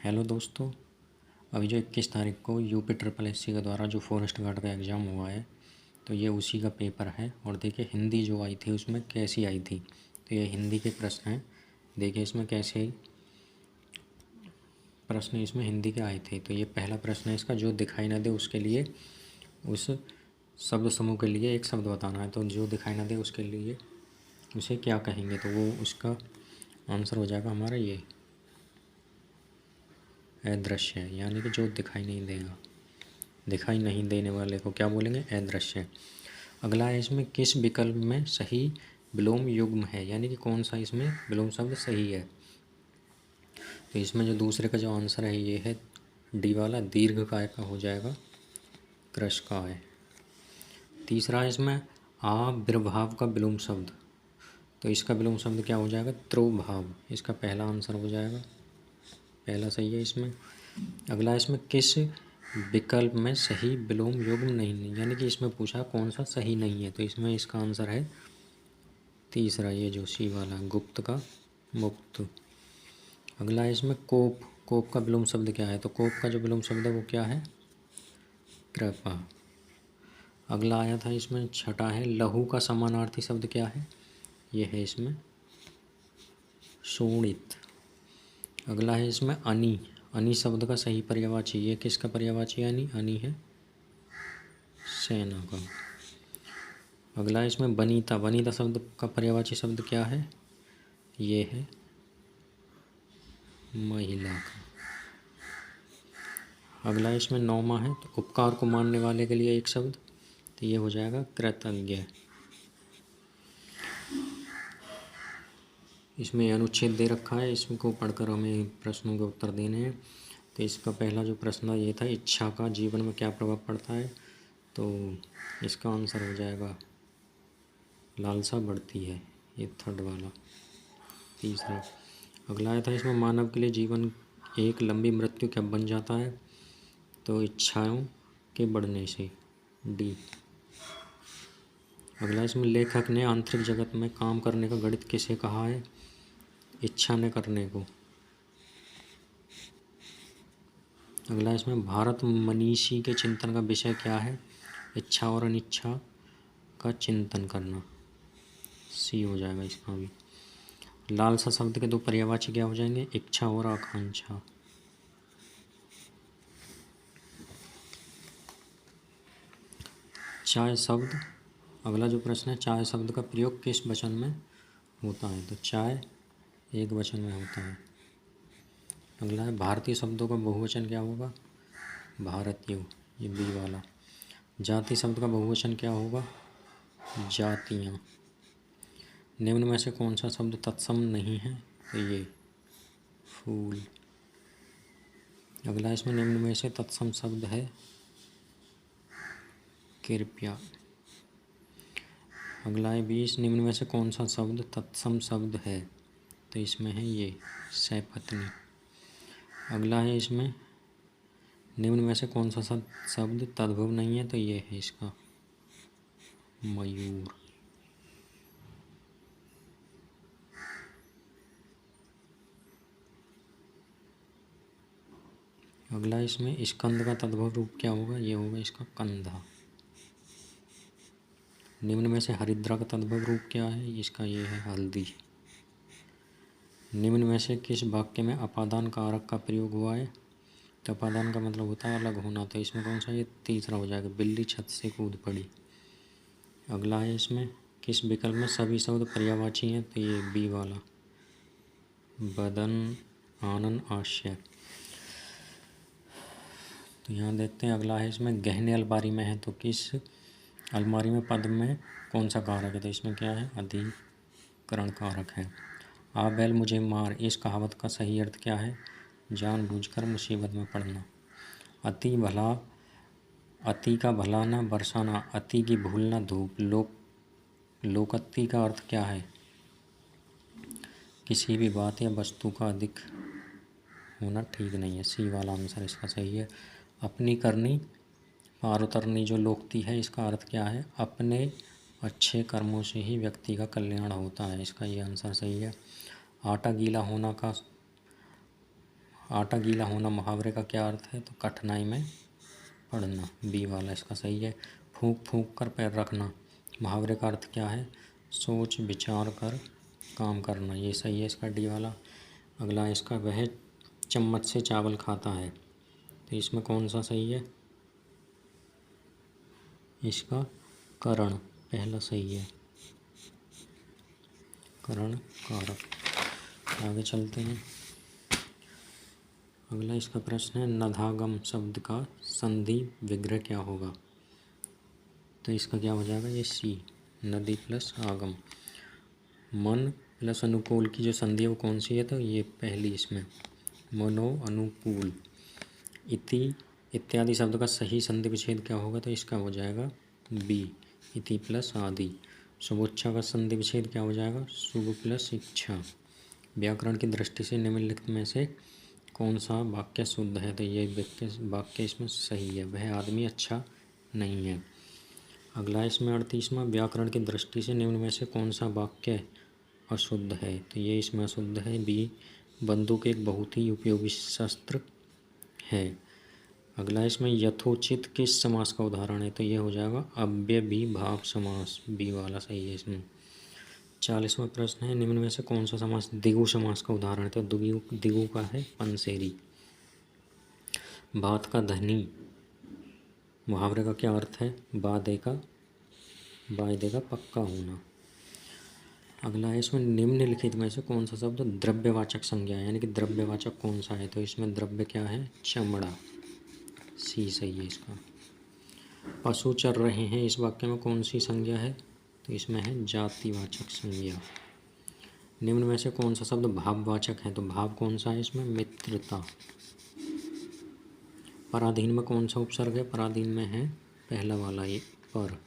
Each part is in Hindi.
हेलो दोस्तों, अभी जो 21 तारीख को यूपी ट्रिपल एससी के द्वारा जो फॉरेस्ट गार्ड का एग्ज़ाम हुआ है, तो ये उसी का पेपर है। और देखिए हिंदी जो आई थी उसमें कैसी आई थी। तो ये हिंदी के प्रश्न हैं। देखिए इसमें कैसे प्रश्न इसमें हिंदी के आए थे। तो ये पहला प्रश्न है इसका, जो दिखाई ना दे उसके लिए उस शब्द समूह के लिए एक शब्द बताना है। तो जो दिखाई ना दे उसके लिए उसे क्या कहेंगे, तो वो उसका आंसर हो जाएगा हमारा ये अदृश्य, यानी कि जो दिखाई नहीं देगा। दिखाई नहीं देने वाले को क्या बोलेंगे? अदृश्य। अगला है इसमें किस विकल्प में सही विलोम युग्म है, यानी कि कौन सा इसमें विलोम शब्द सही है। तो इसमें जो दूसरे का जो आंसर है ये है डी वाला, दीर्घकाय का हो जाएगा कृशकाय। तीसरा है इसमें आविर्भाव का विलोम शब्द, तो इसका विलोम शब्द क्या हो जाएगा? त्रोभाव। इसका पहला आंसर हो जाएगा, पहला सही है इसमें। अगला इसमें किस विकल्प में सही विलोम युग्म नहीं, यानी कि इसमें पूछा कौन सा सही नहीं है। तो इसमें इसका आंसर है तीसरा, ये जो सी वाला, गुप्त का मुक्त। अगला है इसमें कोप। कोप का विलोम शब्द क्या है? तो कोप का जो विलोम शब्द है वो क्या है? कृपा। अगला आया था इसमें छठा है लहू का समानार्थी शब्द क्या है? ये है इसमें शोणित। अगला है इसमें अनी। अनी शब्द का सही पर्यायवाची, ये किसका पर्यायवाची है? अनी, अनी है सेना का। अगला है इसमें वनिता। वनिता शब्द का पर्यायवाची शब्द क्या है? ये है महिला का। अगला इसमें नौमा है, तो उपकार को मानने वाले के लिए एक शब्द, तो ये हो जाएगा कृतज्ञ। इसमें अनुच्छेद दे रखा है, इसको पढ़कर हमें प्रश्नों के उत्तर देने हैं। तो इसका पहला जो प्रश्न ये था, इच्छा का जीवन में क्या प्रभाव पड़ता है, तो इसका आंसर हो जाएगा लालसा बढ़ती है, ये थर्ड वाला। तीसरा अगला आया था इसमें मानव के लिए जीवन एक लंबी मृत्यु कब बन जाता है, तो इच्छाओं के बढ़ने से, डी। अगला इसमें लेखक ने आंतरिक जगत में काम करने का गणित किसे कहा है? इच्छा ने करने को। अगला इसमें भारत मनीषी के चिंतन का विषय क्या है? इच्छा और अनिच्छा का चिंतन करना, सी हो जाएगा इसका भी। लालसा शब्द के दो पर्यायवाची क्या हो जाएंगे? इच्छा और आकांक्षा। चाय शब्द, अगला जो प्रश्न है, चाय शब्द का प्रयोग किस वचन में होता है? तो चाय एक वचन में होता है। अगला है भारतीय शब्दों का बहुवचन क्या होगा? भारतीयों, ये बी वाला। जाति शब्द का बहुवचन क्या होगा? जातियाँ। निम्न में से कौन सा शब्द तत्सम नहीं है? तो ये फूल। अगला इसमें निम्न में से तत्सम शब्द है कृपया। अगला है 20, निम्न में से कौन सा शब्द तत्सम शब्द है? तो इसमें है ये सपत्नी। अगला है इसमें निम्न में से कौन सा शब्द तद्भव नहीं है? तो ये है इसका मयूर। अगला इसमें स्कंद का तद्भव रूप क्या होगा? ये होगा इसका कंधा। निम्न में से हरिद्रा का तद्भव रूप क्या है? इसका ये है हल्दी। निम्न में से किस वाक्य में अपादान कारक का प्रयोग हुआ है? तो अपादान का मतलब होता है अलग होना, तो इसमें कौन सा? ये तीसरा हो जाएगा, बिल्ली छत से कूद पड़ी। अगला है इसमें किस विकल्प में सभी शब्द पर्यायवाची हैं? तो ये बी वाला, बदन आनन आशय। तो यहाँ देखते हैं अगला है इसमें गहने अलमारी में है, तो किस अलमारी में पद में कौन सा कारक है? तो इसमें क्या है? अधिकरण कारक है। आ बैल मुझे मार, इस कहावत का सही अर्थ क्या है? जानबूझकर मुसीबत में पड़ना। अति भला, अति का भला ना बरसाना, अति की भूल ना धूप। लोकोक्ति का अर्थ क्या है? किसी भी बात या वस्तु का अधिक होना ठीक नहीं है, सी वाला आंसर इसका सही है। अपनी करनी पार उतरनी जो लोकोक्ति है, इसका अर्थ क्या है? अपने अच्छे कर्मों से ही व्यक्ति का कल्याण होता है, इसका ये आंसर सही है। आटा गीला होना का आटा गीला होना मुहावरे का क्या अर्थ है? तो कठिनाई में पड़ना, बी वाला इसका सही है। फूंक फूंक कर पैर रखना मुहावरे का अर्थ क्या है? सोच विचार कर काम करना, ये सही है इसका डी वाला। अगला इसका वह चम्मच से चावल खाता है, तो इसमें कौन सा सही है? इसका करण पहला सही है, करण कारक। आगे चलते हैं। अगला इसका प्रश्न है नधागम शब्द का संधि विग्रह क्या होगा? तो इसका क्या हो जाएगा? ये सी, नदी प्लस आगम। मन प्लस अनुकूल की जो संधि है वो कौन सी है? तो ये पहली इसमें, मनो अनुकूल। इति इत्यादि शब्द का सही संधि विच्छेद क्या होगा? तो इसका हो जाएगा बी, इति प्लस आदि। शुभोच्छा का संधि विच्छेद क्या हो जाएगा? शुभ प्लस इच्छा। व्याकरण की दृष्टि से निम्नलिखित में से कौन सा वाक्य शुद्ध है? तो ये वाक्य इसमें सही है, वह आदमी अच्छा नहीं है। अगला इसमें 38वां, व्याकरण की दृष्टि से निम्न में से कौन सा वाक्य अशुद्ध है? तो ये इसमें अशुद्ध है बी, बंदूक एक बहुत ही उपयोगी शस्त्र है। अगला इसमें यथोचित किस समास का उदाहरण है? तो ये हो जाएगा अव्ययीभाव समास, बी वाला सही है इसमें। 40वां प्रश्न है निम्न में से कौन सा समास द्विगु समास का उदाहरण है? तो द्विगु का है पंसेरी। बात का धनी मुहावरे का क्या अर्थ है? वादे का पक्का होना। अगला है इसमें निम्नलिखित में से कौन सा शब्द द्रव्यवाचक संज्ञा है, यानी कि द्रव्यवाचक कौन सा है? तो इसमें द्रव्य क्या है? चमड़ा, सी सही है इसका। पशु चर रहे हैं, इस वाक्य में कौन सी संज्ञा है? तो इसमें है जातिवाचक संज्ञा। निम्न में से कौन सा शब्द भाववाचक है? तो भाव कौन सा है इसमें? मित्रता। पराधीन में कौन सा उपसर्ग है? पराधीन में है पहला वाला ये पर।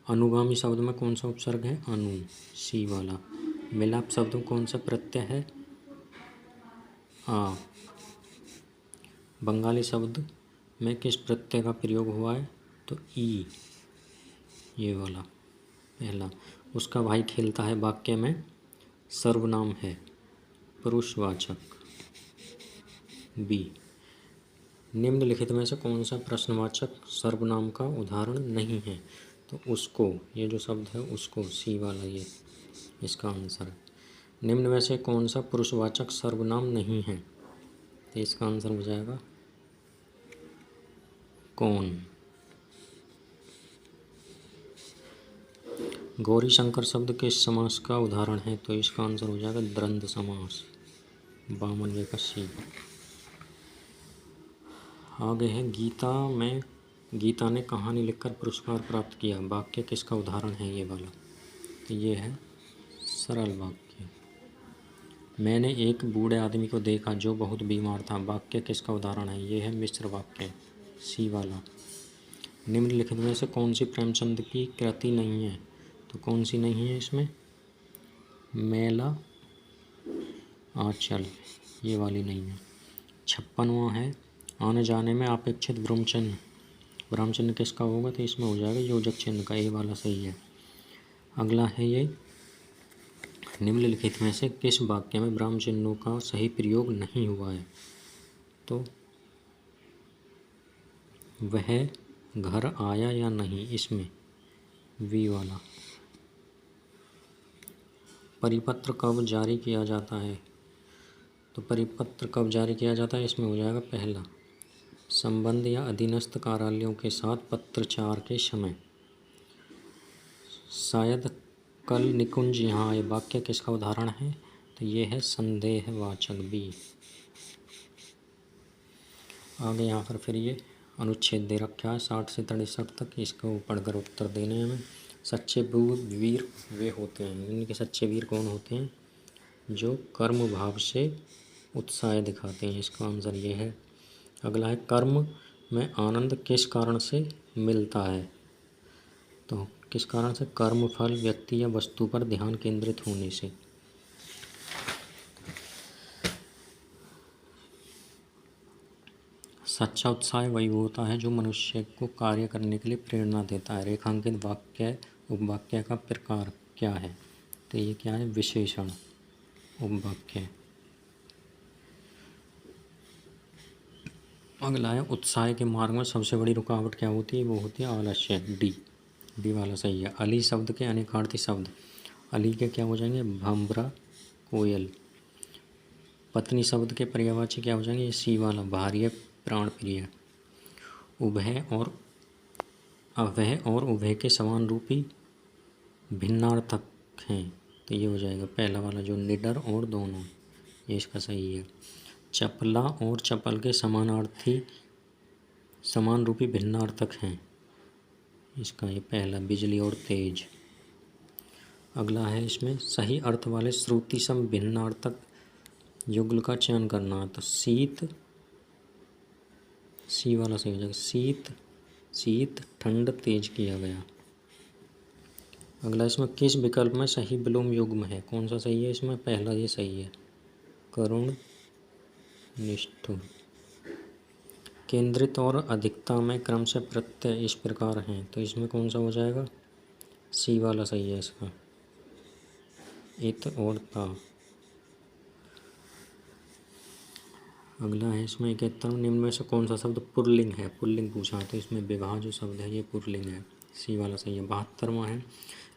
अनुगामी शब्द में कौन सा उपसर्ग है? अनु, सी वाला। मिलाप शब्द में कौन सा प्रत्यय है? आ। बंगाली शब्द में किस प्रत्यय का प्रयोग हुआ है? तो ई, ये वाला पहला। उसका भाई खेलता है वाक्य में सर्वनाम है पुरुषवाचक, बी। निम्नलिखित में से कौन सा प्रश्नवाचक सर्वनाम का उदाहरण नहीं है? तो उसको, ये जो शब्द है उसको, सी वाला ये इसका आंसर है। निम्न में से कौन सा पुरुषवाचक सर्वनाम नहीं है? तो इसका आंसर हो जाएगा कौन। गौरी शंकर शब्द किस समास का उदाहरण है? तो इसका आंसर हो जाएगा द्वंद्व समास, 52 का सी। आगे है गीता ने कहानी लिखकर पुरस्कार प्राप्त किया, वाक्य किसका उदाहरण है? ये वाला, तो ये है सरल वाक्य। मैंने एक बूढ़े आदमी को देखा जो बहुत बीमार था, वाक्य किसका उदाहरण है? ये है मिश्र वाक्य, सी वाला। निम्नलिखित में से कौन सी प्रेमचंद की कृति नहीं है? तो कौन सी नहीं है इसमें? मेला आंचल, ये वाली नहीं है। 56वां है आने जाने में अपेक्षित विराम चिन्ह किसका होगा? तो इसमें हो जाएगा योजक चिन्ह का, ये वाला सही है। अगला है ये निम्नलिखित में से किस वाक्य में विराम चिन्हों का सही प्रयोग नहीं हुआ है? तो वह घर आया या नहीं, इसमें वी वाला। परिपत्र कब जारी किया जाता है? तो परिपत्र कब जारी किया जाता है? इसमें हो जाएगा पहला, संबंध या अधीनस्थ कार्यालयों के साथ पत्रचार के समय। शायद कल निकुंज यहाँ आए, वाक्य किसका उदाहरण है? तो ये है संदेहवाचक, बी। आगे यहाँ पर फिर ये अनुच्छेद दे रखा है 60 से 63 तक, इसको पढ़कर उत्तर देने हैं हमें। सच्चे वीर वे होते हैं, इनके सच्चे वीर कौन होते हैं? जो कर्म भाव से उत्साह दिखाते हैं, इसका आंसर ये है। अगला है कर्म में आनंद किस कारण से मिलता है? तो किस कारण से? कर्म फल व्यक्ति या वस्तु पर ध्यान केंद्रित होने से। सच्चा उत्साह वही होता है जो मनुष्य को कार्य करने के लिए प्रेरणा देता है। रेखांकित वाक्य उपवाक्य का प्रकार क्या है? तो ये क्या है? विशेषण उपवाक्य। अगला है उत्साह के मार्ग में सबसे बड़ी रुकावट क्या होती है? वो होती है आलस्य। डी वाला सही है। अली शब्द के अनेकार्थी शब्द, अली के क्या हो जाएंगे? भंभरा, कोयल। पत्नी शब्द के पर्यायवाची क्या हो जाएंगे? सी वाला, भार्य, प्राण प्रिय। उभय और अभय और उभय के समान रूपी भिन्नार्थक हैं, तो ये हो जाएगा पहला वाला जो निडर और दोनों, ये इसका सही है। चपला और चपल के समानार्थी समान रूपी भिन्नार्थक हैं, इसका ये पहला बिजली और तेज। अगला है इसमें सही अर्थ वाले श्रुति सम भिन्नार्थक युगल का चयन करना, तो शीत, सी वाला सही हो जाएगा। शीत, शीत, ठंड, तेज किया गया। अगला इसमें किस विकल्प में सही विलोम युग्म है? कौन सा सही है इसमें? पहला ये सही है, करुण, निष्ठुर। केंद्रित और अधिकता में क्रम से प्रत्यय इस प्रकार हैं, तो इसमें कौन सा हो जाएगा? सी वाला सही है इसका, इत और ता। अगला है इसमें 71, निम्न में से कौन सा शब्द पुल्लिंग है? पुल्लिंग पूछा, तो इसमें विवाह जो शब्द है ये पुल्लिंग है, सी वाला सही है। 72वां है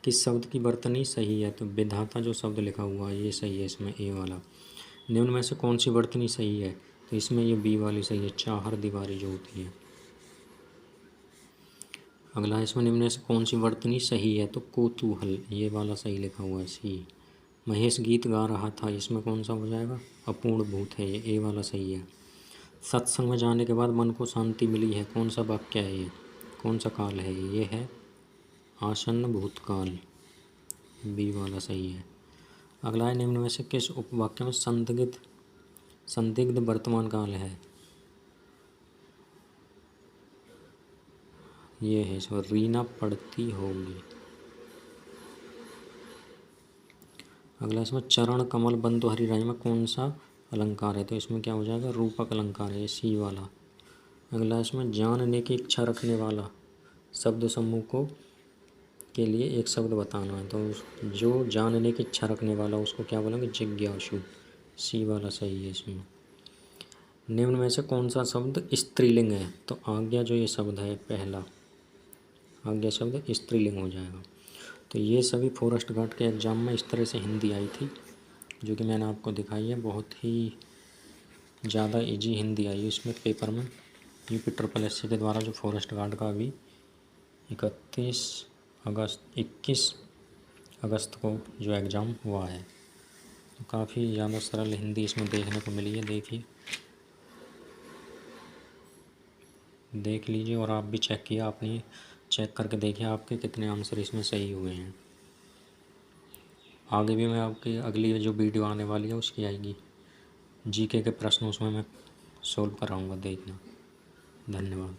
किस शब्द की वर्तनी सही है? तो विधाता जो शब्द लिखा हुआ है ये सही है इसमें, ए वाला। निम्न में से कौन सी वर्तनी सही है? तो इसमें ये बी वाली सही है, चाहर दीवारी जो होती है। अगला है इसमें निम्न में से कौन सी वर्तनी सही है? तो कौतूहल, ये वाला सही लिखा हुआ है, सी। महेश गीत गा रहा था, इसमें कौन सा हो जाएगा? अपूर्ण भूत है, ये ए वाला सही है। सत्संग में जाने के बाद मन को शांति मिली है, कौन सा वाक्य है ये? कौन सा काल है ये? है आसन्न भूतकाल, बी वाला सही है। अगला है निम्न में से किस उपवाक्य में संदिग्ध वर्तमान काल है? ये है इसमें रीना पढ़ती होगी। अगला इसमें चरण कमल बंधु हरिराई में कौन सा अलंकार है? तो इसमें क्या हो जाएगा? रूपक अलंकार है, सी वाला। अगला इसमें जानने की इच्छा रखने वाला शब्द समूह को के लिए एक शब्द बताना है, तो जो जानने की इच्छा रखने वाला उसको क्या बोलेंगे? जिज्ञासु, सी वाला सही है इसमें। निम्न में से कौन सा शब्द स्त्रीलिंग है? तो आज्ञा जो ये शब्द है पहला, आज्ञा शब्द स्त्रीलिंग हो जाएगा। तो ये सभी फॉरेस्ट गार्ड के एग्ज़ाम में इस तरह से हिंदी आई थी, जो कि मैंने आपको दिखाई है। बहुत ही ज़्यादा इजी हिंदी आई इसमें पेपर में। यूपी ट्रिपल एससी के द्वारा जो फॉरेस्ट गार्ड का अभी 21 अगस्त को जो एग्ज़ाम हुआ है, तो काफ़ी ज़्यादा सरल हिंदी इसमें देखने को मिली है। देखिए, देख लीजिए और आप भी चेक किया, आपने चेक करके देखिए आपके कितने आंसर इसमें सही हुए हैं। आगे भी मैं आपकी अगली जो वीडियो आने वाली है उसकी आएगी, जीके के प्रश्न उसमें मैं सोल्व कराऊंगा, देखना। धन्यवाद।